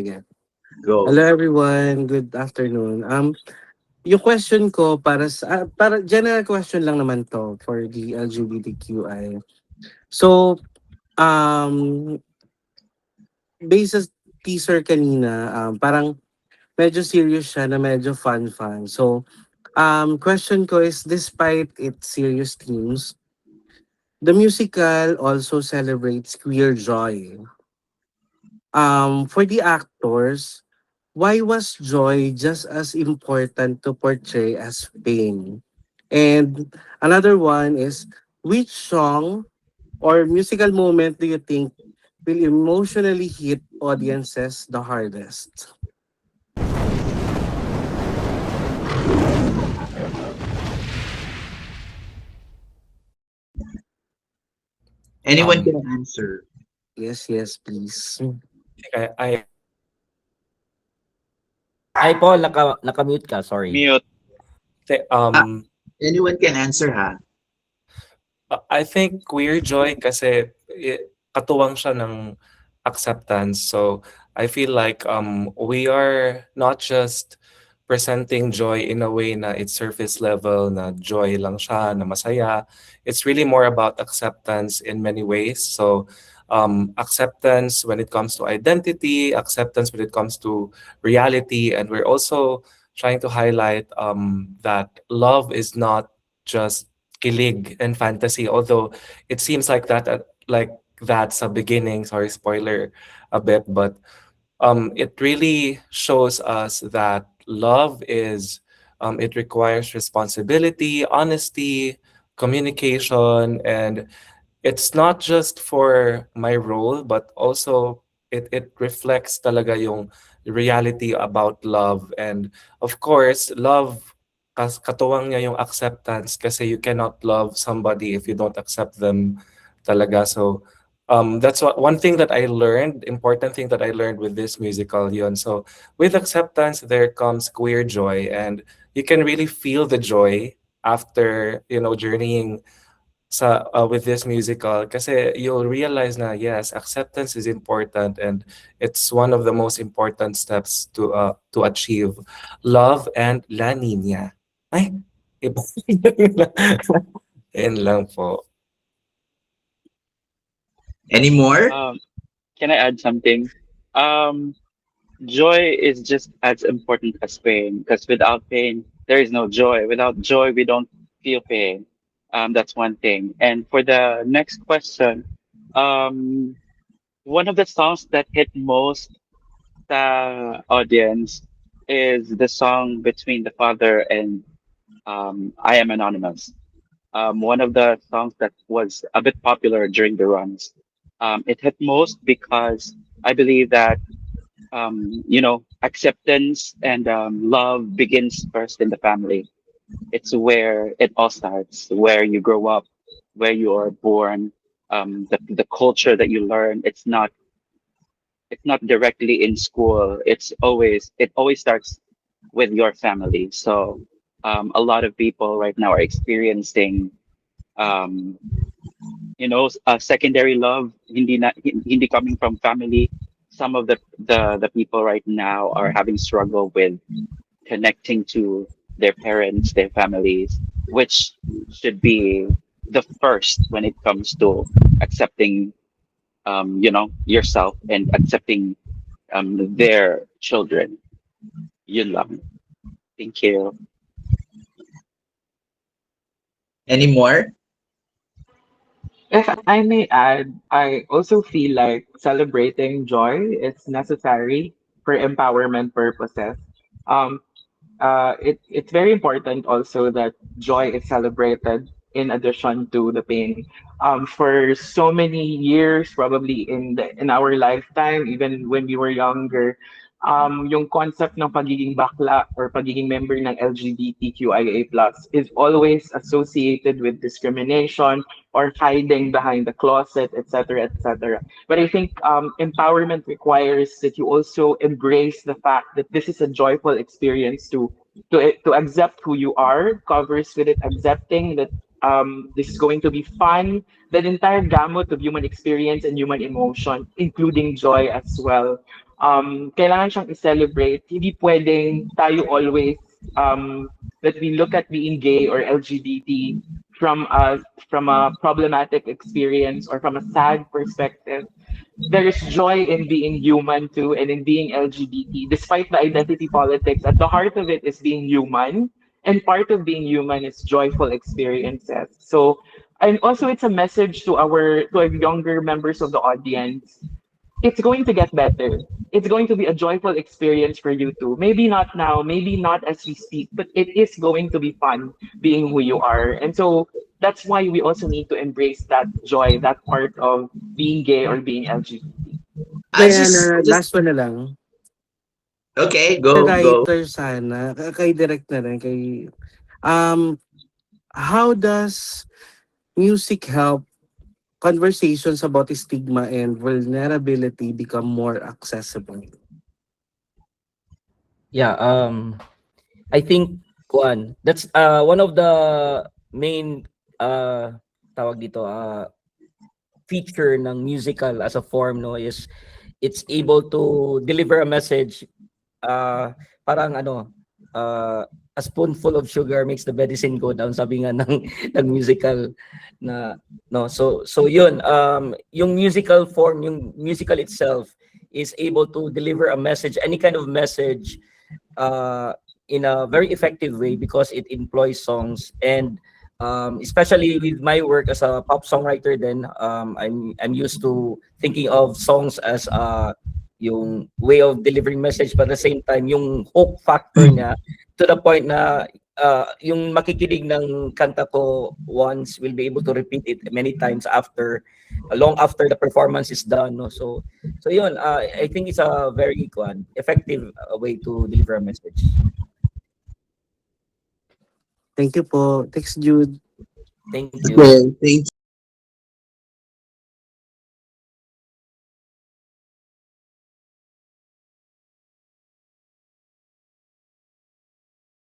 Sige. Go. Hello everyone, good afternoon. Yung question ko para general question lang naman to for the LGBTQI. So, um based sa teaser kanina, parang medyo serious siya na medyo fun. So, question ko is despite its serious themes, the musical also celebrates queer joy. For the actors, why was joy just as important to portray as pain? And another one is, which song or musical moment do you think will emotionally hit audiences the hardest? Anyone Um, can answer. Yes, please. Ay Paul, naka-mute ka, sorry. Mute. Th- Ah, Um, anyone can answer ha. I think queer joy kasi katuwang siya ng acceptance. So I feel like we are not just presenting joy in a way na it's surface level na joy lang siya na masaya. It's really more about acceptance in many ways. So acceptance when it comes to identity, acceptance when it comes to reality, and we're also trying to highlight that love is not just kilig and fantasy, although it seems like that like that's a beginning. Sorry, spoiler a bit, but it really shows us that love is it requires responsibility, honesty, communication, and it's not just for my role, but also it reflects talaga yung reality about love. And of course, love katuwang niya yung acceptance kasi you cannot love somebody if you don't accept them talaga. So that's one thing that I learned, important thing that I learned with this musical yun. So with acceptance, there comes queer joy, and you can really feel the joy after, journeying with this musical kasi you'll realize na yes, acceptance is important, and it's one of the most important steps to achieve love and La Nina. Ay, iba. Yun lang po. Any more? Um, can I add something? Um, Joy is just as important as pain because without pain, there is no joy. Without joy, we don't feel pain. That's one thing. And for the next question, um, one of the songs that hit most the audience is the song between the father and I Am Anonymous. One of the songs that was a bit popular during the runs. It hit most because I believe that acceptance and love begins first in the family. It's where it all starts, where you grow up, where you are born, the culture that you learn. It's not directly in school. It always starts with your family. So a lot of people right now are experiencing um, secondary love, hindi coming from family. Some of the people right now are having struggle with connecting to their parents, their families, which should be the first when it comes to accepting, yourself and accepting their children. Yun lang. Thank you. Any more? If I may add, I also feel like celebrating joy is necessary for empowerment purposes. Um, it's very important also that joy is celebrated in addition to the pain. For so many years, probably in our lifetime, even when we were younger, yung concept ng pagiging bakla or pagiging member ng LGBTQIA+ is always associated with discrimination or hiding behind the closet, etc., etc. But I think empowerment requires that you also embrace the fact that this is a joyful experience to accept who you are, covers with it accepting that this is going to be fun, that entire gamut of human experience and human emotion, including joy as well. Kailangan siyang i-celebrate. Hindi pwedeng tayo always that we look at being gay or LGBT from a problematic experience or from a sad perspective. There is joy in being human too and in being LGBT. Despite the identity politics, at the heart of it is being human. And part of being human is joyful experiences. So, and also it's a message to our younger members of the audience. It's going to get better. It's going to be a joyful experience for you too. Maybe not now, maybe not as we speak, but it is going to be fun being who you are. And so that's why we also need to embrace that joy, that part of being gay or being LGBT. Diana, last one na lang. Okay, Sa go. writer sana, kay direct na rin, how does music help conversations about stigma and vulnerability become more accessible? Yeah, I think that's one of the main tawag dito feature ng musical as a form, no, is it's able to deliver a message. Parang a spoonful of sugar makes the medicine go down, sabi nga ng musical na, no, so yun, yung musical form, yung musical itself is able to deliver a message, any kind of message, in a very effective way because it employs songs. And especially with my work as a pop songwriter, then I'm used to thinking of songs as yung way of delivering message, but at the same time yung hope factor niya to the point na yung makikinig ng kanta ko once will be able to repeat it many times long after the performance is done, no? So yun, I think it's a very effective way to deliver a message. Thank you po. Thanks, Jude. Thank you. Well, thank